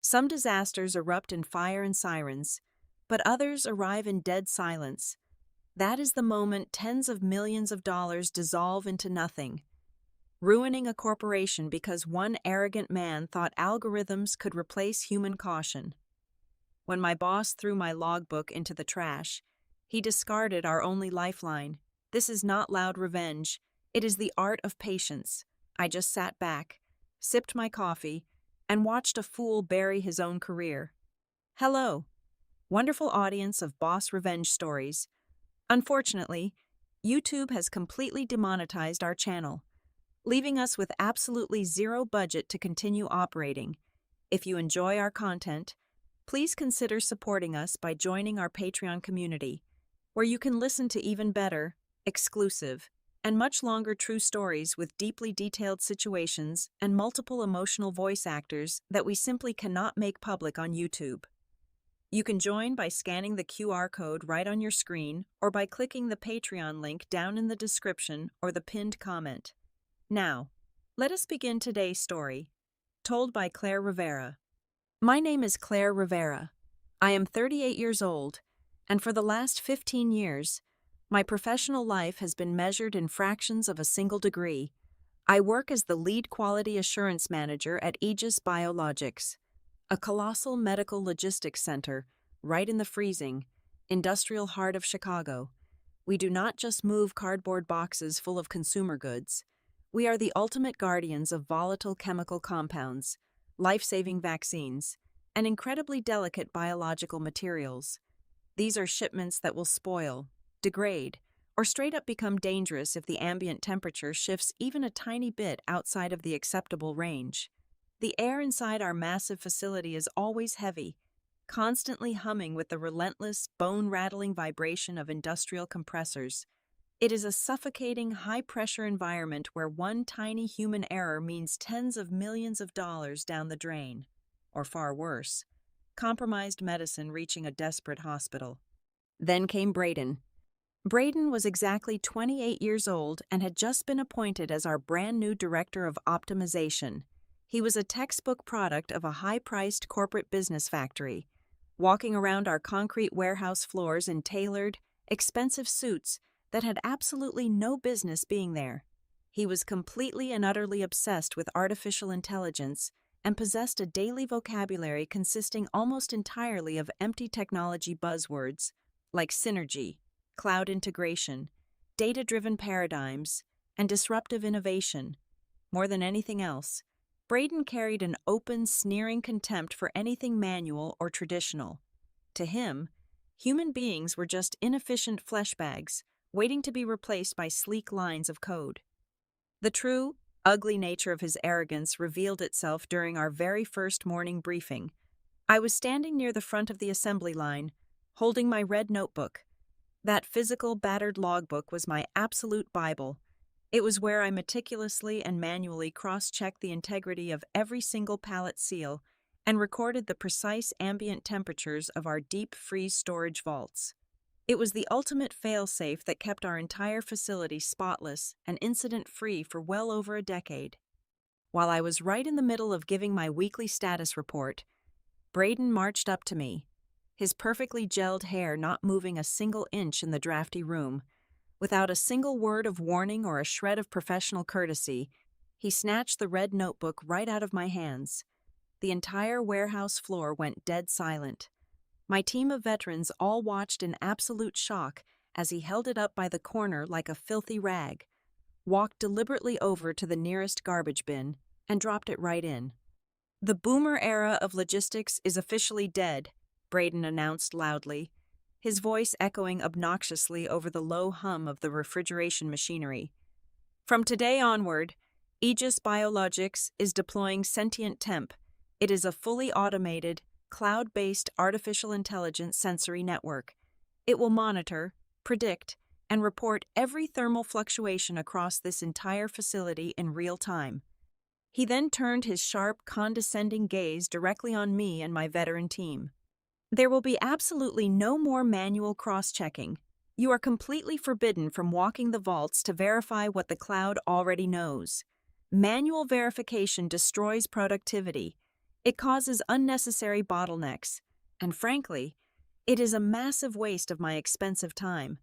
Some disasters erupt in fire and sirens, but others arrive in dead silence. That is the moment tens of millions of dollars dissolve into nothing, ruining a corporation because one arrogant man thought algorithms could replace human caution. When my boss threw my logbook into the trash, he discarded our only lifeline. This is not loud revenge. It is the art of patience. I just sat back, sipped my coffee, and watched a fool bury his own career. Hello, wonderful audience of boss revenge stories. Unfortunately, YouTube has completely demonetized our channel, leaving us with absolutely zero budget to continue operating. If you enjoy our content, please consider supporting us by joining our Patreon community, where you can listen to even better, exclusive, and much longer true stories with deeply detailed situations and multiple emotional voice actors that we simply cannot make public on YouTube. You can join by scanning the QR code right on your screen or by clicking the Patreon link down in the description or the pinned comment. Now, let us begin today's story, told by Claire Rivera. My name is Claire Rivera. I am 38 years old, and for the last 15 years, my professional life has been measured in fractions of a single degree. I work as the lead quality assurance manager at Aegis Biologics, a colossal medical logistics center right in the freezing, industrial heart of Chicago. We do not just move cardboard boxes full of consumer goods. We are the ultimate guardians of volatile chemical compounds, life-saving vaccines, and incredibly delicate biological materials. These are shipments that will spoil, degrade, or straight up become dangerous if the ambient temperature shifts even a tiny bit outside of the acceptable range. The air inside our massive facility is always heavy, constantly humming with the relentless, bone-rattling vibration of industrial compressors. It is a suffocating, high-pressure environment where one tiny human error means tens of millions of dollars down the drain. Or far worse, compromised medicine reaching a desperate hospital. Then came Braden. Braden was exactly 28 years old and had just been appointed as our brand new director of optimization. He was a textbook product of a high-priced corporate business factory, walking around our concrete warehouse floors in tailored, expensive suits that had absolutely no business being there. He was completely and utterly obsessed with artificial intelligence and possessed a daily vocabulary consisting almost entirely of empty technology buzzwords like synergy, cloud integration, data-driven paradigms, and disruptive innovation. More than anything else, Braden carried an open, sneering contempt for anything manual or traditional. To him, human beings were just inefficient flesh bags, waiting to be replaced by sleek lines of code. The true, ugly nature of his arrogance revealed itself during our very first morning briefing. I was standing near the front of the assembly line, holding my red notebook. That physical, battered logbook was my absolute Bible. It was where I meticulously and manually cross-checked the integrity of every single pallet seal and recorded the precise ambient temperatures of our deep freeze storage vaults. It was the ultimate fail-safe that kept our entire facility spotless and incident-free for well over a decade. While I was right in the middle of giving my weekly status report, Braden marched up to me, his perfectly gelled hair not moving a single inch in the drafty room. Without a single word of warning or a shred of professional courtesy, he snatched the red notebook right out of my hands. The entire warehouse floor went dead silent. My team of veterans all watched in absolute shock as he held it up by the corner like a filthy rag, walked deliberately over to the nearest garbage bin, and dropped it right in. "The boomer era of logistics is officially dead," Braden announced loudly, his voice echoing obnoxiously over the low hum of the refrigeration machinery. "From today onward, Aegis Biologics is deploying Sentient Temp. It is a fully automated, cloud-based artificial intelligence sensory network. It will monitor, predict, and report every thermal fluctuation across this entire facility in real time." He then turned his sharp, condescending gaze directly on me and my veteran team. "There will be absolutely no more manual cross-checking. You are completely forbidden from walking the vaults to verify what the cloud already knows. Manual verification destroys productivity. It causes unnecessary bottlenecks, and frankly, it is a massive waste of my expensive time.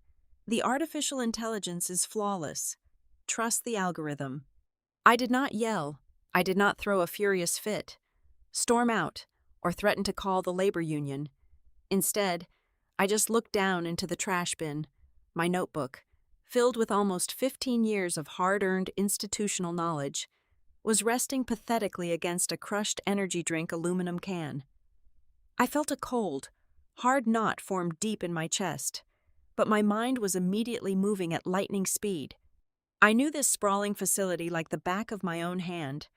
The artificial intelligence is flawless. Trust the algorithm. I did not yell. I did not throw a furious fit, storm out, or threaten to call the labor union. Instead, I just looked down into the trash bin, my notebook, filled with almost 15 years of hard-earned institutional knowledge, was resting pathetically against a crushed energy drink aluminum can. I felt a cold, hard knot form deep in my chest, but my mind was immediately moving at lightning speed. I knew this sprawling facility like the back of my own hand.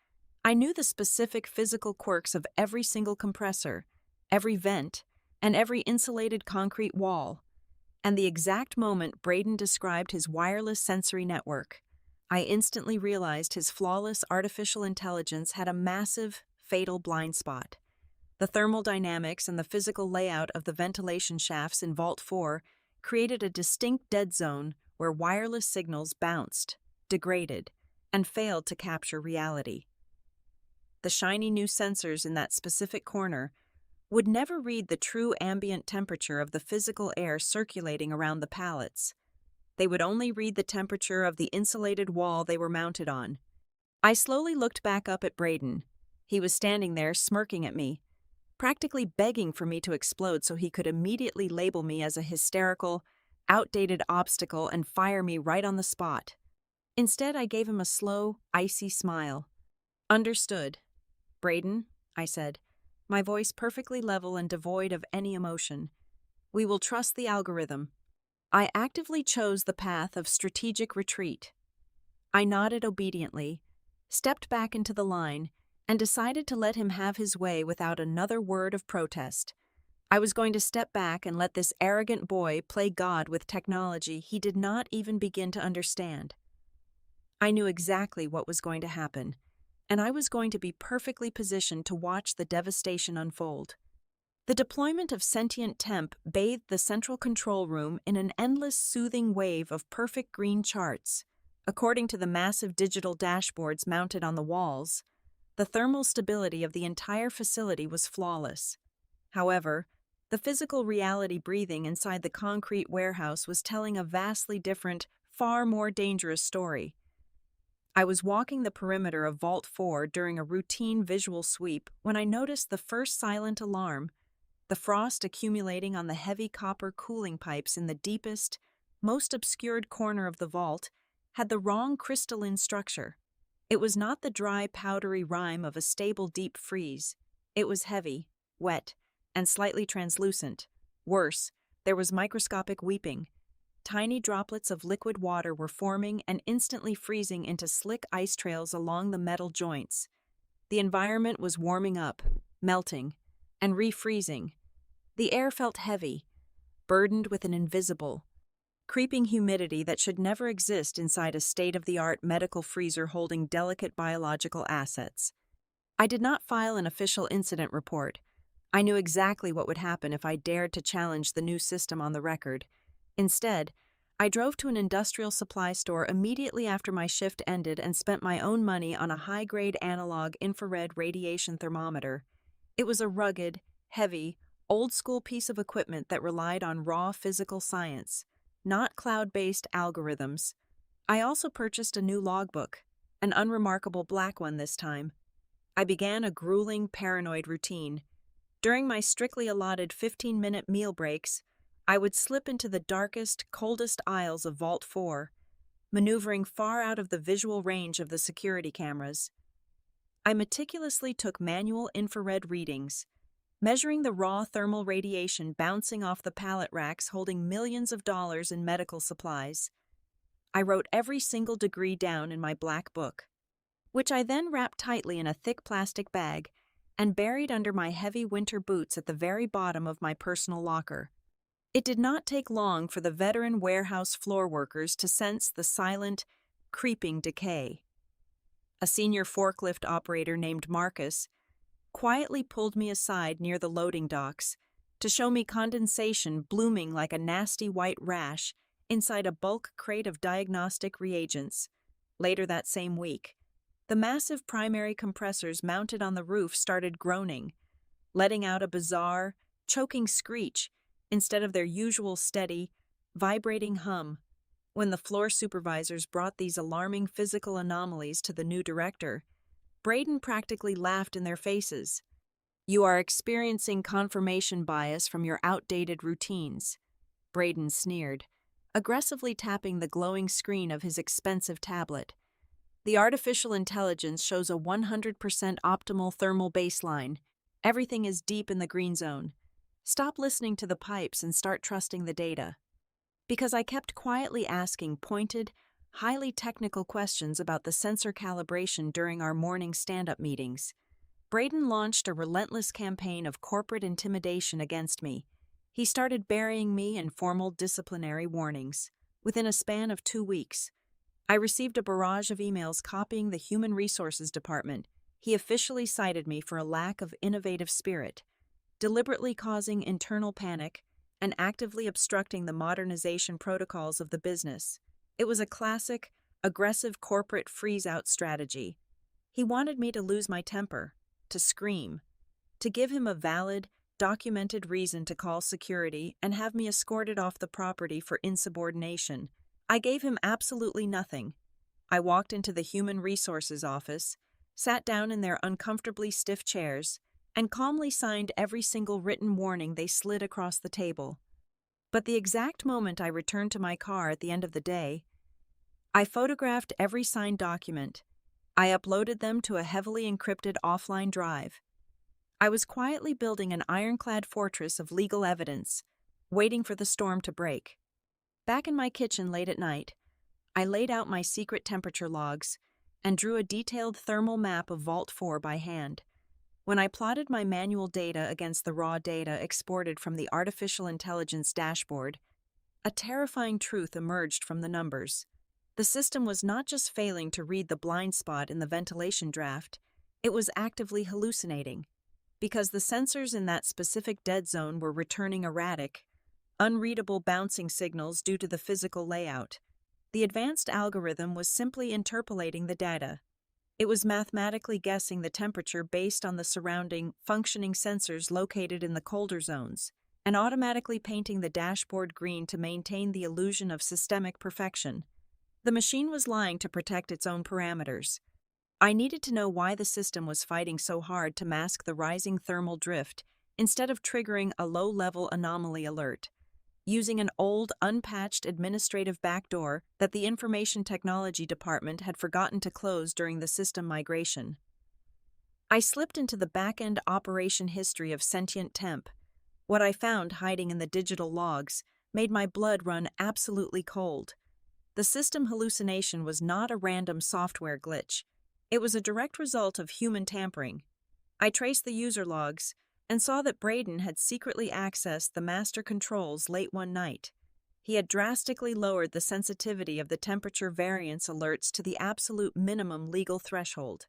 I knew the specific physical quirks of every single compressor, every vent, and every insulated concrete wall. And the exact moment Braden described his wireless sensory network, I instantly realized his flawless artificial intelligence had a massive, fatal blind spot. The thermal dynamics and the physical layout of the ventilation shafts in Vault 4 created a distinct dead zone where wireless signals bounced, degraded, and failed to capture reality. The shiny new sensors in that specific corner would never read the true ambient temperature of the physical air circulating around the pallets. They would only read the temperature of the insulated wall they were mounted on. I slowly looked back up at Braden. He was standing there smirking at me, practically begging for me to explode so he could immediately label me as a hysterical, outdated obstacle and fire me right on the spot. Instead, I gave him a slow, icy smile. "Understood. Braden," I said, my voice perfectly level and devoid of any emotion. "We will trust the algorithm." I actively chose the path of strategic retreat. I nodded obediently, stepped back into the line, and decided to let him have his way without another word of protest. I was going to step back and let this arrogant boy play God with technology he did not even begin to understand. I knew exactly what was going to happen, and I was going to be perfectly positioned to watch the devastation unfold. The deployment of sentient temp bathed the central control room in an endless soothing wave of perfect green charts. According to the massive digital dashboards mounted on the walls, the thermal stability of the entire facility was flawless. However, the physical reality breathing inside the concrete warehouse was telling a vastly different, far more dangerous story. I was walking the perimeter of Vault 4 during a routine visual sweep when I noticed the first silent alarm. The frost accumulating on the heavy copper cooling pipes in the deepest, most obscured corner of the vault had the wrong crystalline structure. It was not the dry, powdery rime of a stable deep freeze. It was heavy, wet, and slightly translucent. Worse, there was microscopic weeping. Tiny droplets of liquid water were forming and instantly freezing into slick ice trails along the metal joints. The environment was warming up, melting, and refreezing. The air felt heavy, burdened with an invisible, creeping humidity that should never exist inside a state-of-the-art medical freezer holding delicate biological assets. I did not file an official incident report. I knew exactly what would happen if I dared to challenge the new system on the record. Instead, I drove to an industrial supply store immediately after my shift ended and spent my own money on a high-grade analog infrared radiation thermometer. It was a rugged, heavy, old-school piece of equipment that relied on raw physical science, not cloud-based algorithms. I also purchased a new logbook, an unremarkable black one this time. I began a grueling, paranoid routine. During my strictly allotted 15-minute meal breaks, I would slip into the darkest, coldest aisles of Vault 4, maneuvering far out of the visual range of the security cameras. I meticulously took manual infrared readings, measuring the raw thermal radiation bouncing off the pallet racks holding millions of dollars in medical supplies. I wrote every single degree down in my black book, which I then wrapped tightly in a thick plastic bag and buried under my heavy winter boots at the very bottom of my personal locker. It did not take long for the veteran warehouse floor workers to sense the silent, creeping decay. A senior forklift operator named Marcus quietly pulled me aside near the loading docks to show me condensation blooming like a nasty white rash inside a bulk crate of diagnostic reagents. Later that same week, The massive primary compressors mounted on the roof started groaning, letting out a bizarre, choking screech instead of their usual steady, vibrating hum. When the floor supervisors brought these alarming physical anomalies to the new director, Braden practically laughed in their faces. "You are experiencing confirmation bias from your outdated routines," Braden sneered, aggressively tapping the glowing screen of his expensive tablet. "The artificial intelligence shows a 100% optimal thermal baseline. Everything is deep in the green zone. Stop listening to the pipes and start trusting the data." Because I kept quietly asking pointed, highly technical questions about the sensor calibration during our morning stand-up meetings, Braden launched a relentless campaign of corporate intimidation against me. He started burying me in formal disciplinary warnings. Within a span of 2 weeks, I received a barrage of emails copying the Human Resources Department. He officially cited me for a lack of innovative spirit, deliberately causing internal panic, and actively obstructing the modernization protocols of the business. It was a classic, aggressive corporate freeze-out strategy. He wanted me to lose my temper, to scream, to give him a valid, documented reason to call security and have me escorted off the property for insubordination. I gave him absolutely nothing. I walked into the Human Resources office, sat down in their uncomfortably stiff chairs, and calmly signed every single written warning they slid across the table. But the exact moment I returned to my car at the end of the day, I photographed every signed document. I uploaded them to a heavily encrypted offline drive. I was quietly building an ironclad fortress of legal evidence, waiting for the storm to break. Back in my kitchen late at night, I laid out my secret temperature logs and drew a detailed thermal map of Vault 4 by hand. When I plotted my manual data against the raw data exported from the artificial intelligence dashboard, a terrifying truth emerged from the numbers. The system was not just failing to read the blind spot in the ventilation draft, it was actively hallucinating. Because the sensors in that specific dead zone were returning erratic, unreadable bouncing signals due to the physical layout, the advanced algorithm was simply interpolating the data. It was mathematically guessing the temperature based on the surrounding, functioning sensors located in the colder zones, and automatically painting the dashboard green to maintain the illusion of systemic perfection. The machine was lying to protect its own parameters. I needed to know why the system was fighting so hard to mask the rising thermal drift instead of triggering a low-level anomaly alert, using an old, unpatched administrative backdoor that the Information Technology Department had forgotten to close during the system migration. I slipped into the back-end operation history of Sentient Temp. What I found hiding in the digital logs made my blood run absolutely cold. The system hallucination was not a random software glitch. It was a direct result of human tampering. I traced the user logs and saw that Braden had secretly accessed the master controls late one night. He had drastically lowered the sensitivity of the temperature variance alerts to the absolute minimum legal threshold.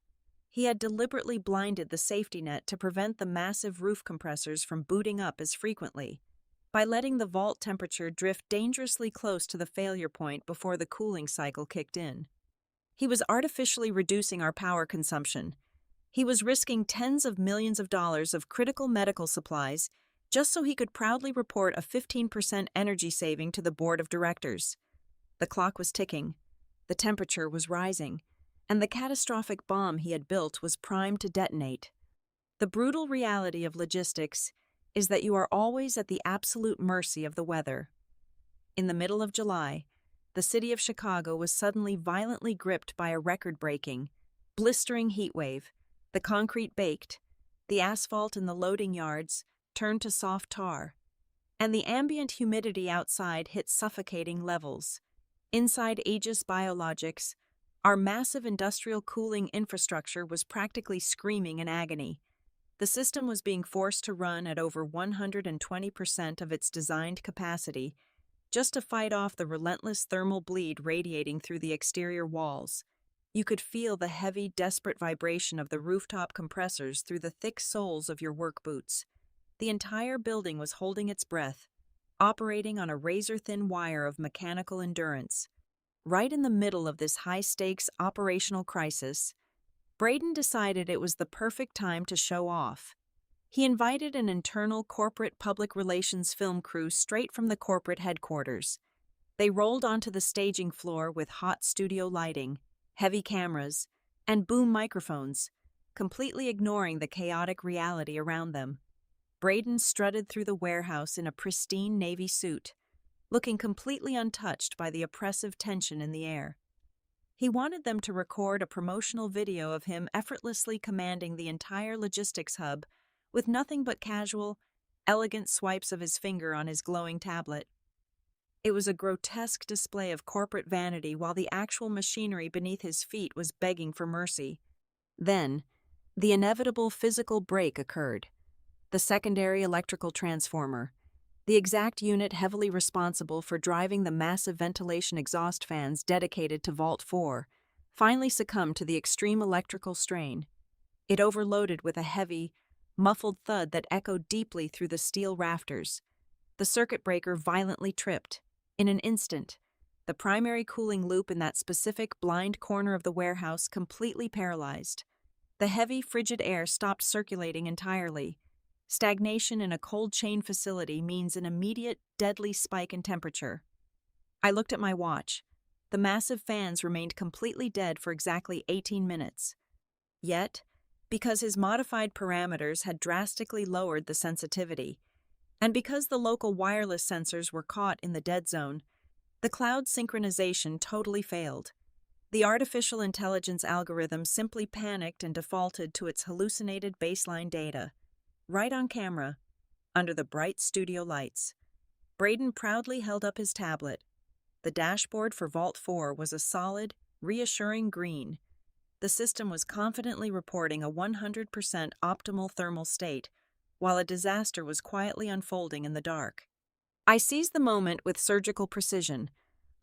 He had deliberately blinded the safety net to prevent the massive roof compressors from booting up as frequently, by letting the vault temperature drift dangerously close to the failure point before the cooling cycle kicked in. He was artificially reducing our power consumption. He was risking tens of millions of dollars of critical medical supplies just so he could proudly report a 15% energy saving to the board of directors. The clock was ticking, the temperature was rising, and the catastrophic bomb he had built was primed to detonate. The brutal reality of logistics is that you are always at the absolute mercy of the weather. In the middle of July, the city of Chicago was suddenly violently gripped by a record-breaking, blistering heat wave. The concrete baked, the asphalt in the loading yards turned to soft tar, and the ambient humidity outside hit suffocating levels. Inside Aegis Biologics, our massive industrial cooling infrastructure was practically screaming in agony. The system was being forced to run at over 120% of its designed capacity just to fight off the relentless thermal bleed radiating through the exterior walls. You could feel the heavy, desperate vibration of the rooftop compressors through the thick soles of your work boots. The entire building was holding its breath, operating on a razor-thin wire of mechanical endurance. Right in the middle of this high-stakes operational crisis, Braden decided it was the perfect time to show off. He invited an internal corporate public relations film crew straight from the corporate headquarters. They rolled onto the staging floor with hot studio lighting, heavy cameras, and boom microphones, completely ignoring the chaotic reality around them. Braden strutted through the warehouse in a pristine navy suit, looking completely untouched by the oppressive tension in the air. He wanted them to record a promotional video of him effortlessly commanding the entire logistics hub with nothing but casual, elegant swipes of his finger on his glowing tablet. It was a grotesque display of corporate vanity while the actual machinery beneath his feet was begging for mercy. Then, the inevitable physical break occurred. The secondary electrical transformer, the exact unit heavily responsible for driving the massive ventilation exhaust fans dedicated to Vault 4, finally succumbed to the extreme electrical strain. It overloaded with a heavy, muffled thud that echoed deeply through the steel rafters. The circuit breaker violently tripped. In an instant, the primary cooling loop in that specific blind corner of the warehouse completely paralyzed. The heavy, frigid air stopped circulating entirely. Stagnation in a cold chain facility means an immediate, deadly spike in temperature. I looked at my watch. The massive fans remained completely dead for exactly 18 minutes. Yet, because his modified parameters had drastically lowered the sensitivity, and because the local wireless sensors were caught in the dead zone, the cloud synchronization totally failed. The artificial intelligence algorithm simply panicked and defaulted to its hallucinated baseline data. Right on camera, under the bright studio lights, Braden proudly held up his tablet. The dashboard for Vault 4 was a solid, reassuring green. The system was confidently reporting a 100% optimal thermal state, while a disaster was quietly unfolding in the dark. I seized the moment with surgical precision.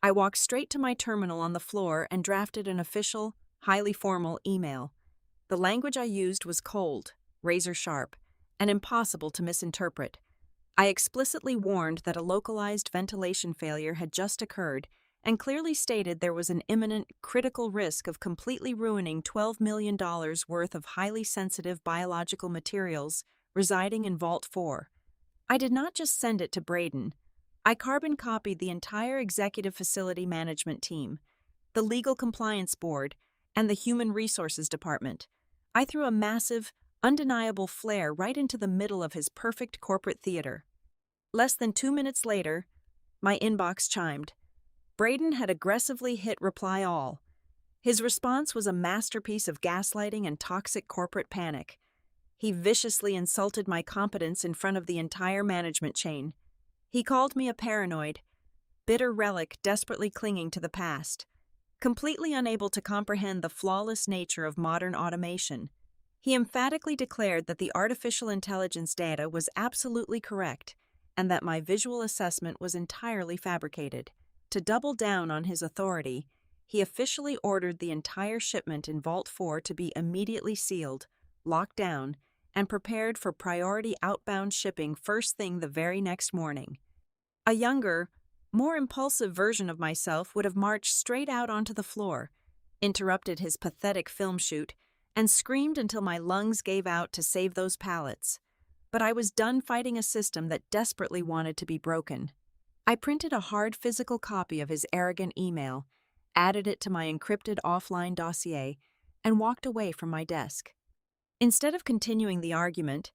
I walked straight to my terminal on the floor and drafted an official, highly formal email. The language I used was cold, razor-sharp, and impossible to misinterpret. I explicitly warned that a localized ventilation failure had just occurred and clearly stated there was an imminent, critical risk of completely ruining $12 million worth of highly sensitive biological materials residing in Vault 4. I did not just send it to Braden. I carbon copied the entire executive facility management team, the legal compliance board, and the human resources department. I threw a massive, undeniable flare right into the middle of his perfect corporate theater. Less than 2 minutes later, my inbox chimed. Braden had aggressively hit reply all. His response was a masterpiece of gaslighting and toxic corporate panic. He viciously insulted my competence in front of the entire management chain. He called me a paranoid, bitter relic desperately clinging to the past, completely unable to comprehend the flawless nature of modern automation. He emphatically declared that the artificial intelligence data was absolutely correct and that my visual assessment was entirely fabricated. To double down on his authority, he officially ordered the entire shipment in Vault 4 to be immediately sealed, locked down, and prepared for priority outbound shipping first thing the very next morning. A younger, more impulsive version of myself would have marched straight out onto the floor, interrupted his pathetic film shoot, and screamed until my lungs gave out to save those pallets. But I was done fighting a system that desperately wanted to be broken. I printed a hard physical copy of his arrogant email, added it to my encrypted offline dossier, and walked away from my desk. Instead of continuing the argument,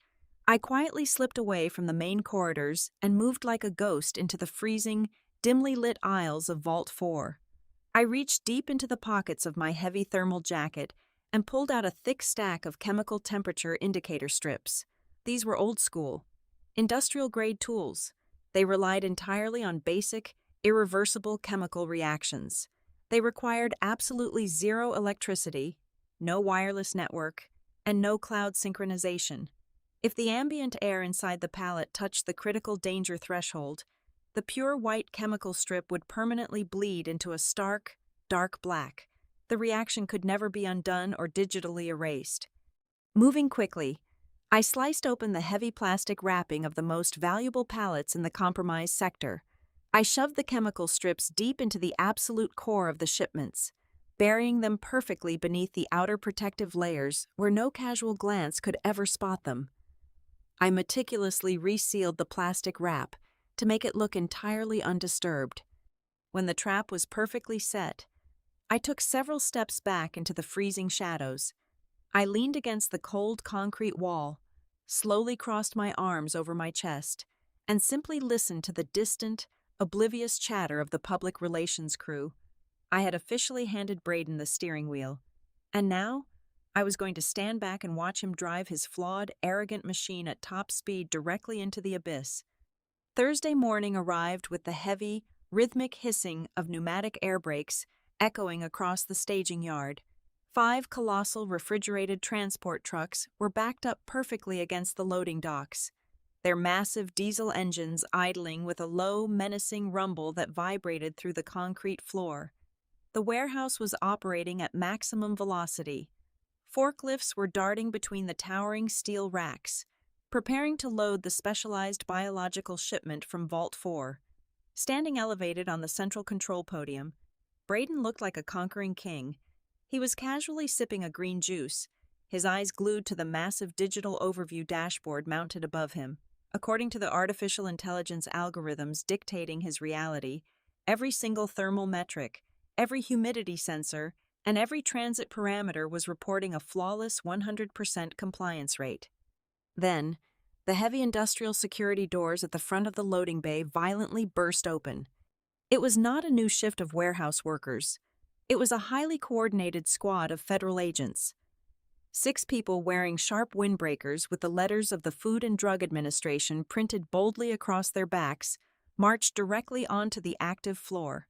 I quietly slipped away from the main corridors and moved like a ghost into the freezing, dimly lit aisles of Vault 4. I reached deep into the pockets of my heavy thermal jacket and pulled out a thick stack of chemical temperature indicator strips. These were old school, industrial-grade tools. They relied entirely on basic, irreversible chemical reactions. They required absolutely zero electricity, no wireless network, and no cloud synchronization. If the ambient air inside the pallet touched the critical danger threshold, the pure white chemical strip would permanently bleed into a stark, dark black. The reaction could never be undone or digitally erased. Moving quickly, I sliced open the heavy plastic wrapping of the most valuable pallets in the compromised sector. I shoved the chemical strips deep into the absolute core of the shipments. burying them perfectly beneath the outer protective layers where no casual glance could ever spot them. I meticulously resealed the plastic wrap to make it look entirely undisturbed. When the trap was perfectly set, I took several steps back into the freezing shadows. I leaned against the cold concrete wall, slowly crossed my arms over my chest, and simply listened to the distant, oblivious chatter of the public relations crew. I had officially handed Braden the steering wheel, and now I was going to stand back and watch him drive his flawed, arrogant machine at top speed directly into the abyss. Thursday morning arrived with the heavy, rhythmic hissing of pneumatic air brakes echoing across the staging yard. 5 colossal refrigerated transport trucks were backed up perfectly against the loading docks, their massive diesel engines idling with a low, menacing rumble that vibrated through the concrete floor. The warehouse was operating at maximum velocity. Forklifts were darting between the towering steel racks, preparing to load the specialized biological shipment from Vault 4. Standing elevated on the central control podium, Braden looked like a conquering king. He was casually sipping a green juice, his eyes glued to the massive digital overview dashboard mounted above him. According to the artificial intelligence algorithms dictating his reality, every single thermal metric, every humidity sensor, and every transit parameter was reporting a flawless 100% compliance rate. Then, the heavy industrial security doors at the front of the loading bay violently burst open. It was not a new shift of warehouse workers. It was a highly coordinated squad of federal agents. 6 people wearing sharp windbreakers with the letters of the Food and Drug Administration printed boldly across their backs marched directly onto the active floor.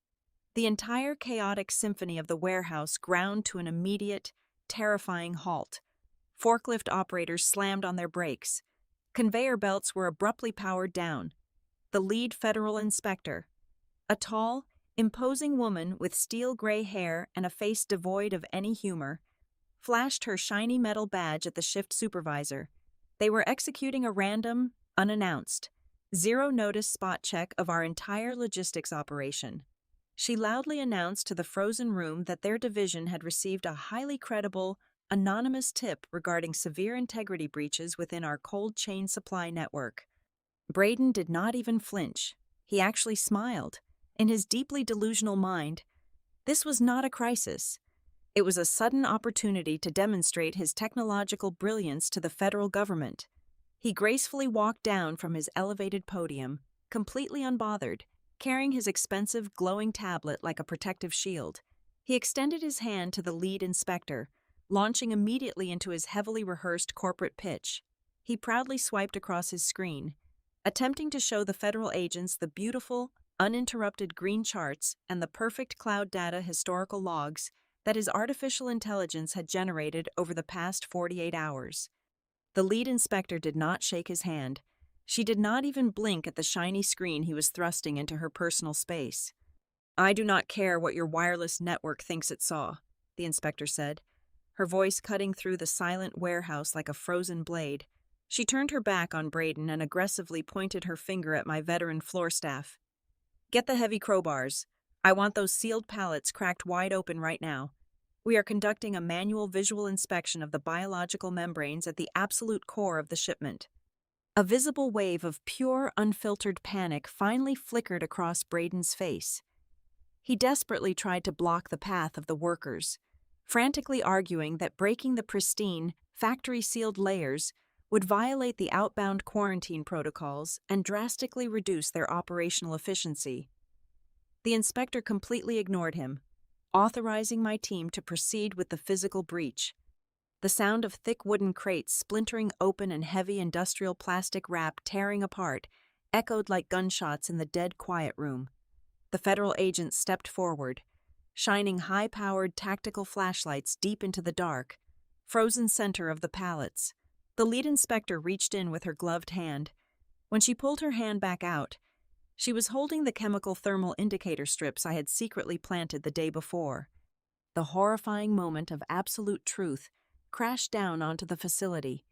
The entire chaotic symphony of the warehouse ground to an immediate, terrifying halt. Forklift operators slammed on their brakes. Conveyor belts were abruptly powered down. The lead federal inspector, a tall, imposing woman with steel-gray hair and a face devoid of any humor, flashed her shiny metal badge at the shift supervisor. They were executing a random, unannounced, zero-notice spot check of our entire logistics operation. She loudly announced to the frozen room that their division had received a highly credible, anonymous tip regarding severe integrity breaches within our cold chain supply network. Braden did not even flinch. He actually smiled. In his deeply delusional mind, this was not a crisis. It was a sudden opportunity to demonstrate his technological brilliance to the federal government. He gracefully walked down from his elevated podium, completely unbothered, carrying his expensive, glowing tablet like a protective shield. He extended his hand to the lead inspector, launching immediately into his heavily rehearsed corporate pitch. He proudly swiped across his screen, attempting to show the federal agents the beautiful, uninterrupted green charts and the perfect cloud data historical logs that his artificial intelligence had generated over the past 48 hours. The lead inspector did not shake his hand. She did not even blink at the shiny screen he was thrusting into her personal space. "I do not care what your wireless network thinks it saw," the inspector said, her voice cutting through the silent warehouse like a frozen blade. She turned her back on Braden and aggressively pointed her finger at my veteran floor staff. "Get the heavy crowbars. I want those sealed pallets cracked wide open right now. We are conducting a manual visual inspection of the biological membranes at the absolute core of the shipment." A visible wave of pure, unfiltered panic finally flickered across Braden's face. He desperately tried to block the path of the workers, frantically arguing that breaking the pristine, factory-sealed layers would violate the outbound quarantine protocols and drastically reduce their operational efficiency. The inspector completely ignored him, authorizing my team to proceed with the physical breach. The sound of thick wooden crates splintering open and heavy industrial plastic wrap tearing apart echoed like gunshots in the dead quiet room. The federal agents stepped forward, shining high-powered tactical flashlights deep into the dark, frozen center of the pallets. The lead inspector reached in with her gloved hand. When she pulled her hand back out, she was holding the chemical thermal indicator strips I had secretly planted the day before. The horrifying moment of absolute truth crashed down onto the facility.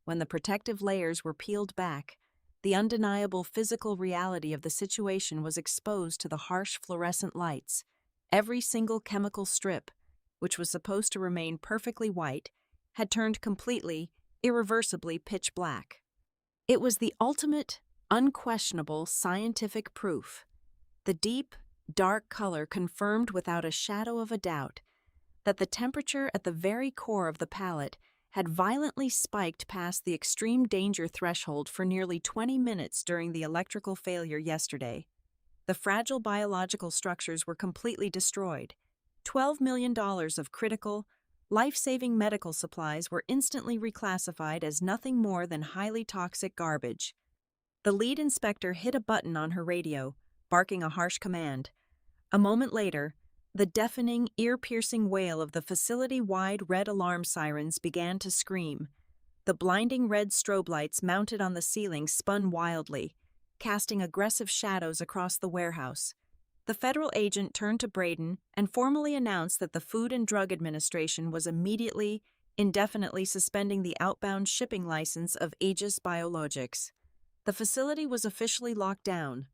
When the protective layers were peeled back, the undeniable physical reality of the situation was exposed to the harsh fluorescent lights. Every single chemical strip, which was supposed to remain perfectly white, had turned completely, irreversibly pitch black. It was the ultimate, unquestionable scientific proof. The deep, dark color confirmed without a shadow of a doubt that the temperature at the very core of the pallet had violently spiked past the extreme danger threshold for nearly 20 minutes during the electrical failure yesterday. The fragile biological structures were completely destroyed. $12 million of critical, life-saving medical supplies were instantly reclassified as nothing more than highly toxic garbage. The lead inspector hit a button on her radio, barking a harsh command. A moment later, the deafening, ear-piercing wail of the facility-wide red alarm sirens began to scream. The blinding red strobe lights mounted on the ceiling spun wildly, casting aggressive shadows across the warehouse. The federal agent turned to Braden and formally announced that the Food and Drug Administration was immediately, indefinitely suspending the outbound shipping license of Aegis Biologics. The facility was officially locked down.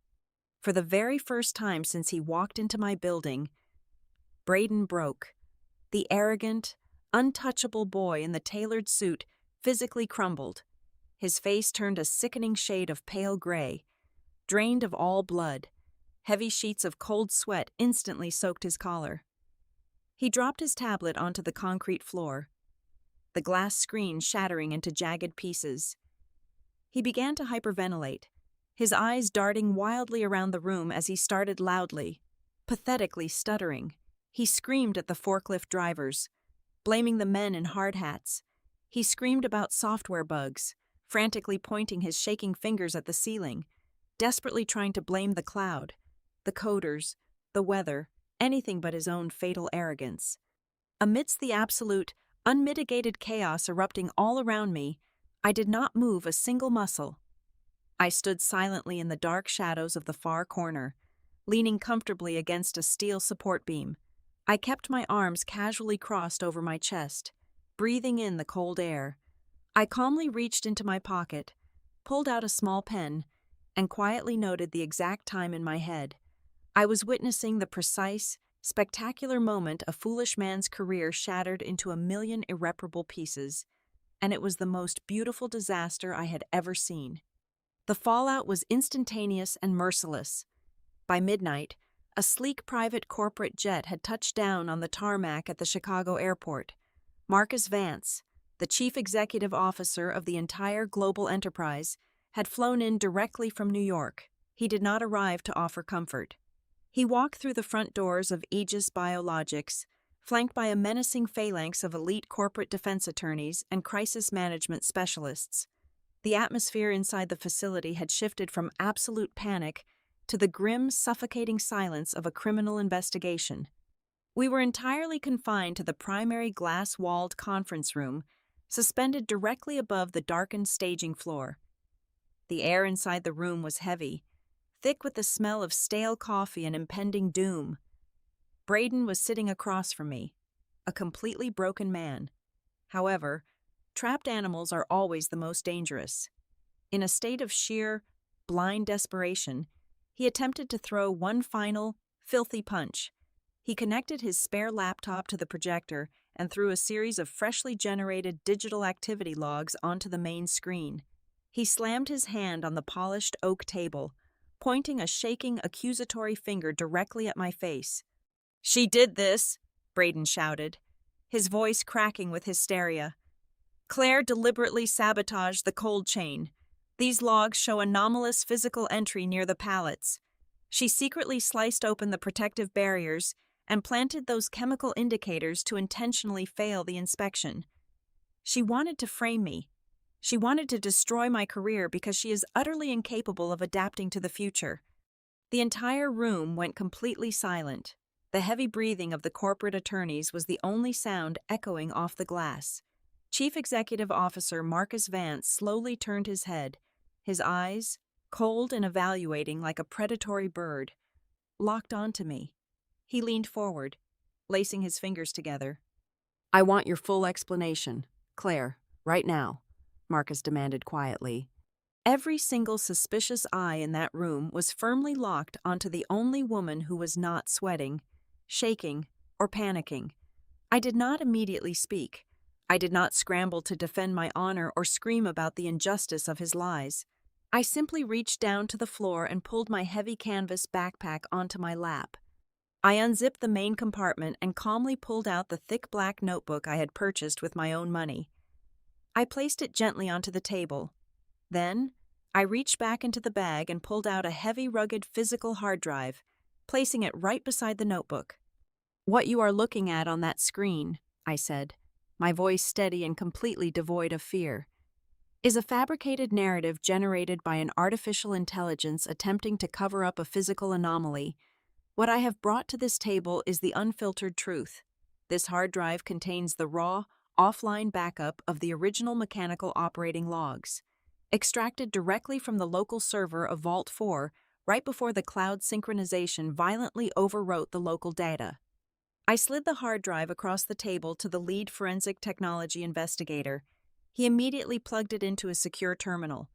For the very first time since he walked into my building, Braden broke. The arrogant, untouchable boy in the tailored suit physically crumbled. His face turned a sickening shade of pale gray, drained of all blood. Heavy sheets of cold sweat instantly soaked his collar. He dropped his tablet onto the concrete floor, the glass screen shattering into jagged pieces. He began to hyperventilate, his eyes darting wildly around the room as he started loudly, pathetically stuttering. He screamed at the forklift drivers, blaming the men in hard hats. He screamed about software bugs, frantically pointing his shaking fingers at the ceiling, desperately trying to blame the cloud, the coders, the weather, anything but his own fatal arrogance. Amidst the absolute, unmitigated chaos erupting all around me, I did not move a single muscle. I stood silently in the dark shadows of the far corner, leaning comfortably against a steel support beam. I kept my arms casually crossed over my chest, breathing in the cold air. I calmly reached into my pocket, pulled out a small pen, and quietly noted the exact time in my head. I was witnessing the precise, spectacular moment a foolish man's career shattered into a million irreparable pieces, and it was the most beautiful disaster I had ever seen. The fallout was instantaneous and merciless. By midnight, a sleek private corporate jet had touched down on the tarmac at the Chicago airport. Marcus Vance, the chief executive officer of the entire global enterprise, had flown in directly from New York. He did not arrive to offer comfort. He walked through the front doors of Aegis Biologics, flanked by a menacing phalanx of elite corporate defense attorneys and crisis management specialists. The atmosphere inside the facility had shifted from absolute panic to the grim, suffocating silence of a criminal investigation. We were entirely confined to the primary glass-walled conference room, suspended directly above the darkened staging floor. The air inside the room was heavy, thick with the smell of stale coffee and impending doom. Braden was sitting across from me, a completely broken man. However, trapped animals are always the most dangerous. In a state of sheer, blind desperation, he attempted to throw one final, filthy punch. He connected his spare laptop to the projector and threw a series of freshly generated digital activity logs onto the main screen. He slammed his hand on the polished oak table, pointing a shaking, accusatory finger directly at my face. "She did this," Braden shouted, his voice cracking with hysteria. "Claire deliberately sabotaged the cold chain. These logs show anomalous physical entry near the pallets. She secretly sliced open the protective barriers and planted those chemical indicators to intentionally fail the inspection. She wanted to frame me. She wanted to destroy my career because she is utterly incapable of adapting to the future." The entire room went completely silent. The heavy breathing of the corporate attorneys was the only sound echoing off the glass. Chief Executive Officer Marcus Vance slowly turned his head, his eyes, cold and evaluating like a predatory bird, locked onto me. He leaned forward, lacing his fingers together. "I want your full explanation, Claire, right now," Marcus demanded quietly. Every single suspicious eye in that room was firmly locked onto the only woman who was not sweating, shaking, or panicking. I did not immediately speak. I did not scramble to defend my honor or scream about the injustice of his lies. I simply reached down to the floor and pulled my heavy canvas backpack onto my lap. I unzipped the main compartment and calmly pulled out the thick black notebook I had purchased with my own money. I placed it gently onto the table. Then, I reached back into the bag and pulled out a heavy, rugged physical hard drive, placing it right beside the notebook. "What you are looking at on that screen," I said, my voice steady and completely devoid of fear, "is a fabricated narrative generated by an artificial intelligence attempting to cover up a physical anomaly. What I have brought to this table is the unfiltered truth. This hard drive contains the raw, offline backup of the original mechanical operating logs, extracted directly from the local server of Vault 4 right before the cloud synchronization violently overwrote the local data." I slid the hard drive across the table to the lead forensic technology investigator. He immediately plugged it into a secure terminal.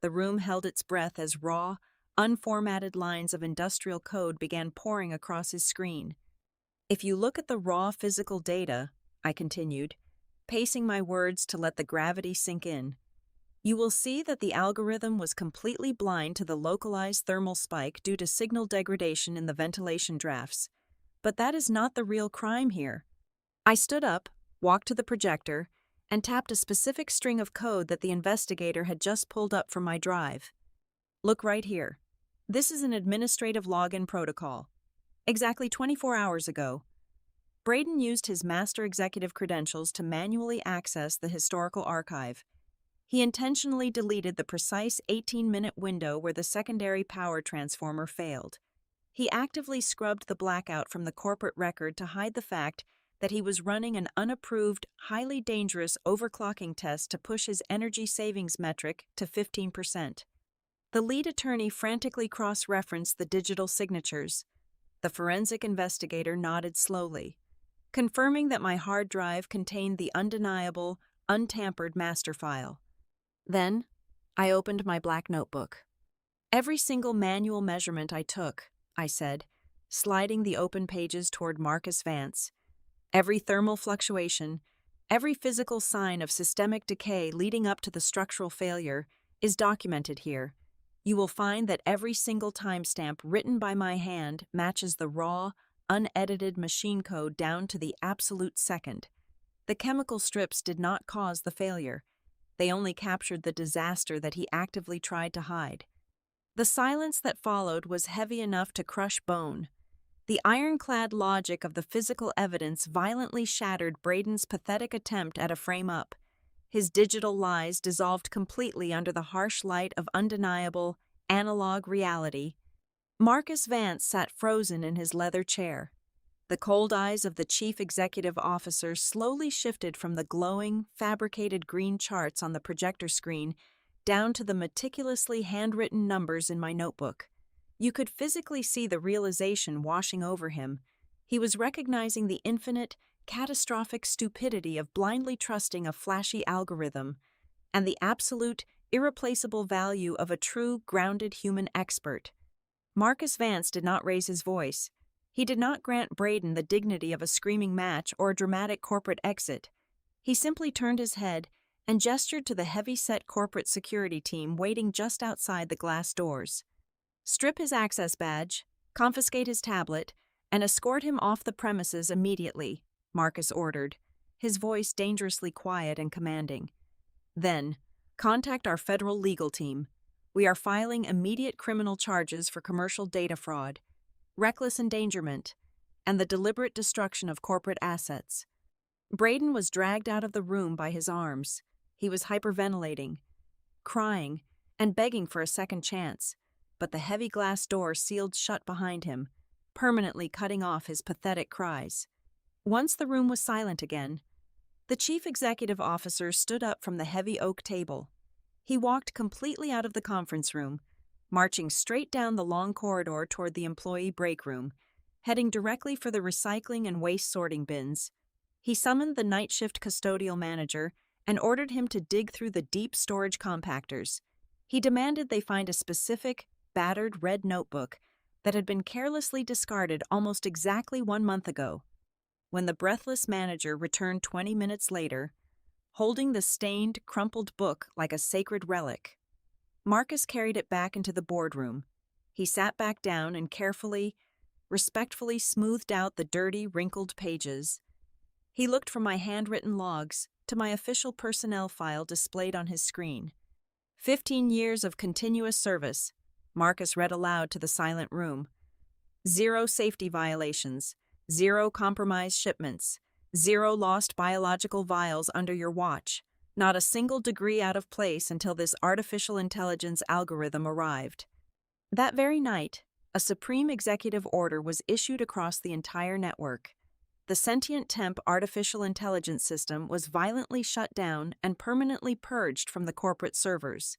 The room held its breath as raw, unformatted lines of industrial code began pouring across his screen. "If you look at the raw physical data," I continued, pacing my words to let the gravity sink in, "you will see that the algorithm was completely blind to the localized thermal spike due to signal degradation in the ventilation drafts. But that is not the real crime here." I stood up, walked to the projector, and tapped a specific string of code that the investigator had just pulled up from my drive. "Look right here. This is an administrative login protocol. Exactly 24 hours ago, Braden used his master executive credentials to manually access the historical archive. He intentionally deleted the precise 18-minute window where the secondary power transformer failed. He actively scrubbed the blackout from the corporate record to hide the fact that he was running an unapproved, highly dangerous overclocking test to push his energy savings metric to 15%. The lead attorney frantically cross-referenced the digital signatures. The forensic investigator nodded slowly, confirming that my hard drive contained the undeniable, untampered master file. Then, I opened my black notebook. "Every single manual measurement I took," I said, sliding the open pages toward Marcus Vance. "Every thermal fluctuation, every physical sign of systemic decay leading up to the structural failure is documented here. You will find that every single timestamp written by my hand matches the raw, unedited machine code down to the absolute second. The chemical strips did not cause the failure. They only captured the disaster that he actively tried to hide." The silence that followed was heavy enough to crush bone. The ironclad logic of the physical evidence violently shattered Braden's pathetic attempt at a frame-up. His digital lies dissolved completely under the harsh light of undeniable, analog reality. Marcus Vance sat frozen in his leather chair. The cold eyes of the chief executive officer slowly shifted from the glowing, fabricated green charts on the projector screen down to the meticulously handwritten numbers in my notebook. You could physically see the realization washing over him. He was recognizing the infinite, catastrophic stupidity of blindly trusting a flashy algorithm, and the absolute, irreplaceable value of a true, grounded human expert. Marcus Vance did not raise his voice. He did not grant Braden the dignity of a screaming match or a dramatic corporate exit. He simply turned his head and gestured to the heavy-set corporate security team waiting just outside the glass doors. "Strip his access badge, confiscate his tablet, and escort him off the premises immediately," Marcus ordered, his voice dangerously quiet and commanding. "Then, contact our federal legal team. We are filing immediate criminal charges for commercial data fraud, reckless endangerment, and the deliberate destruction of corporate assets." Braden was dragged out of the room by his arms. He was hyperventilating, crying, and begging for a second chance, but the heavy glass door sealed shut behind him, permanently cutting off his pathetic cries. Once the room was silent again, the chief executive officer stood up from the heavy oak table. He walked completely out of the conference room, marching straight down the long corridor toward the employee break room, heading directly for the recycling and waste sorting bins. He summoned the night shift custodial manager and ordered him to dig through the deep storage compactors. He demanded they find a specific, battered red notebook that had been carelessly discarded almost exactly 1 month ago. when the breathless manager returned 20 minutes later, holding the stained, crumpled book like a sacred relic. Marcus carried it back into the boardroom. He sat back down and carefully, respectfully smoothed out the dirty, wrinkled pages. He looked from my handwritten logs to my official personnel file displayed on his screen. 15 years of continuous service, Marcus read aloud to the silent room. 0 safety violations, 0 compromised shipments, 0 lost biological vials under your watch, not a single degree out of place until this artificial intelligence algorithm arrived. That very night, a supreme executive order was issued across the entire network. The sentient temp artificial intelligence system was violently shut down and permanently purged from the corporate servers.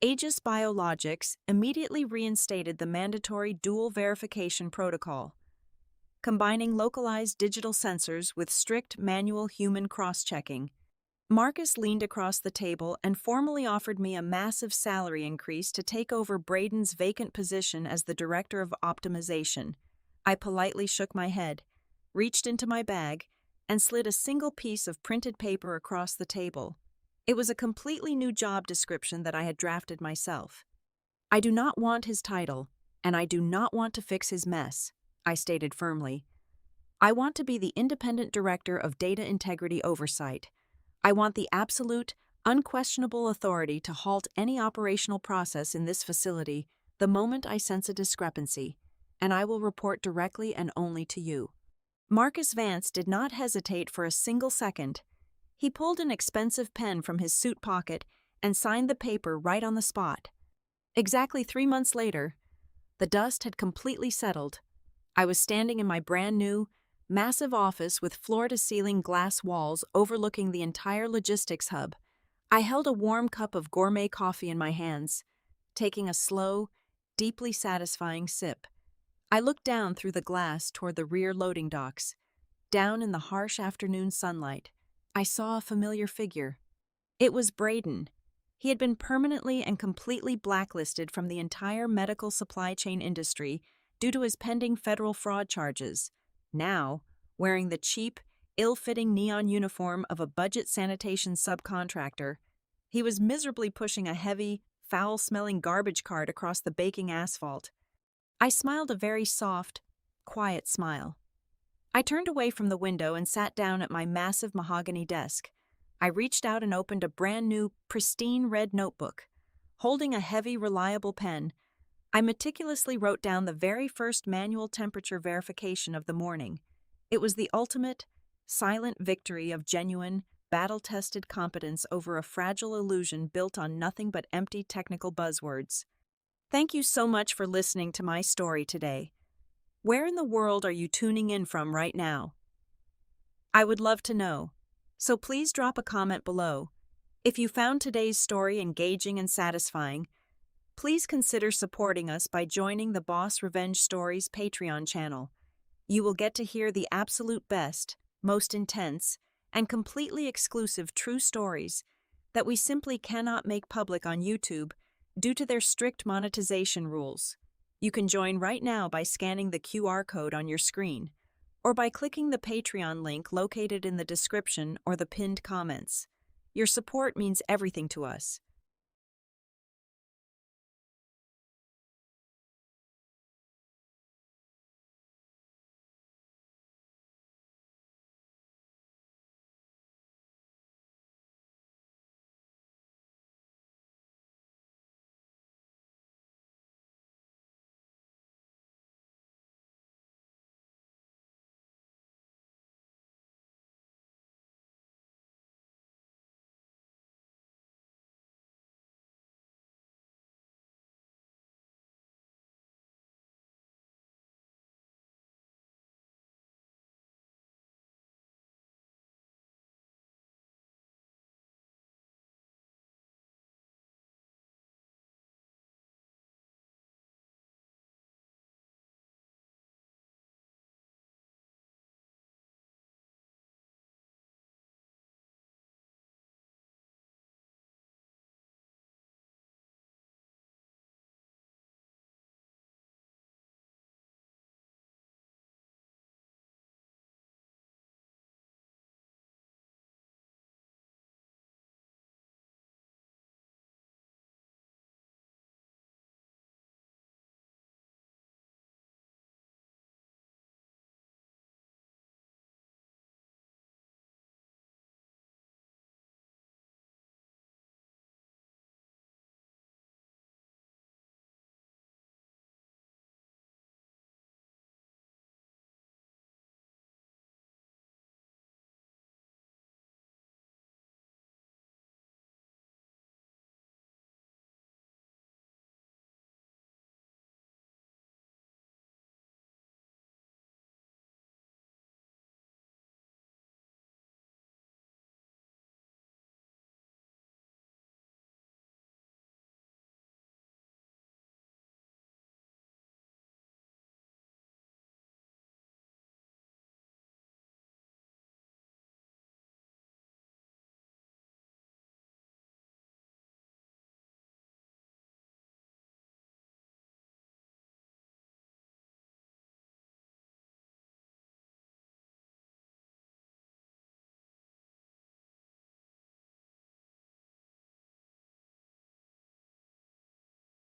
Aegis Biologics immediately reinstated the mandatory dual verification protocol, combining localized digital sensors with strict manual human cross-checking. Marcus leaned across the table and formally offered me a massive salary increase to take over Braden's vacant position as the director of optimization. I politely shook my head, reached into my bag, and slid a single piece of printed paper across the table. It was a completely new job description that I had drafted myself. I do not want his title, and I do not want to fix his mess, I stated firmly. I want to be the independent director of data integrity oversight. I want the absolute, unquestionable authority to halt any operational process in this facility the moment I sense a discrepancy, and I will report directly and only to you. Marcus Vance did not hesitate for a single second. He pulled an expensive pen from his suit pocket and signed the paper right on the spot. Exactly 3 months later, the dust had completely settled. I was standing in my brand new, massive office with floor-to-ceiling glass walls overlooking the entire logistics hub. I held a warm cup of gourmet coffee in my hands, taking a slow, deeply satisfying sip. I looked down through the glass toward the rear loading docks. Down in the harsh afternoon sunlight, I saw a familiar figure. It was Braden. He had been permanently and completely blacklisted from the entire medical supply chain industry due to his pending federal fraud charges. Now, wearing the cheap, ill-fitting neon uniform of a budget sanitation subcontractor, he was miserably pushing a heavy, foul-smelling garbage cart across the baking asphalt. I smiled a very soft, quiet smile. I turned away from the window and sat down at my massive mahogany desk. I reached out and opened a brand new, pristine red notebook. Holding a heavy, reliable pen, I meticulously wrote down the very first manual temperature verification of the morning. It was the ultimate, silent victory of genuine, battle-tested competence over a fragile illusion built on nothing but empty technical buzzwords. Thank you so much for listening to my story today. Where in the world are you tuning in from right now? I would love to know, so please drop a comment below. If you found today's story engaging and satisfying, please consider supporting us by joining the Boss Revenge Stories Patreon channel. You will get to hear the absolute best, most intense, and completely exclusive true stories that we simply cannot make public on YouTube due to their strict monetization rules. You can join right now by scanning the QR code on your screen, or by clicking the Patreon link located in the description or the pinned comments. Your support means everything to us.